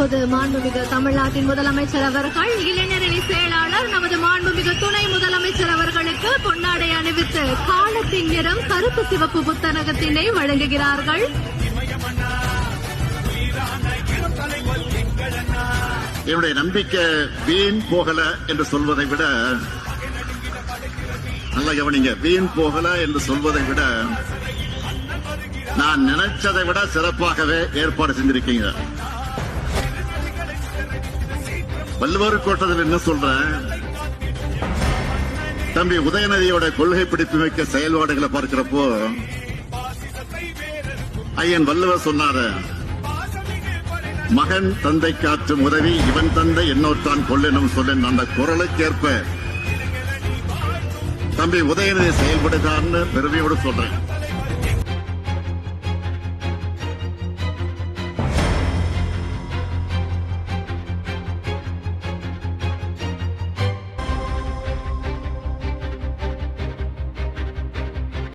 இப்போது மாண்புமிகு தமிழ்நாட்டின் முதலமைச்சர் அவர்கள் இளைஞரணி செயலாளர் நமது மாண்புமிகு துணை முதலமைச்சர் அவர்களுக்கு பொன்னாடை அணிவித்து காலத்தின் நிறம் கருப்பு சிவப்பு புத்தகத்தினை வழங்குகிறார்கள். என்னுடைய நம்பிக்கை வீண் போகல என்று சொல்வதை விட, நல்ல கவனிங்க, வீண் போகல என்று சொல்வதை விட நான் நினைச்சதை விட சிறப்பாகவே ஏற்பாடு செஞ்சிருக்கீங்க. வள்ளுவர் கோட்டத்தில் என்ன சொல்றேன், தம்பி உதயநிதியோட கொள்கை பிடிப்பு மிக்க செயல்பாடுகளை பார்க்கிறப்போ ஐயன் வள்ளுவர் சொன்னாரு, மகன் தந்தை காற்றும் உதவி இவன் தந்தை என்னோற்றான் கொள்ளினும் சொல்லின் அந்த குரலுக்கேற்ப தம்பி உதயநிதி செயல்படுகிறான்னு பெருமையோடு சொல்றேன்.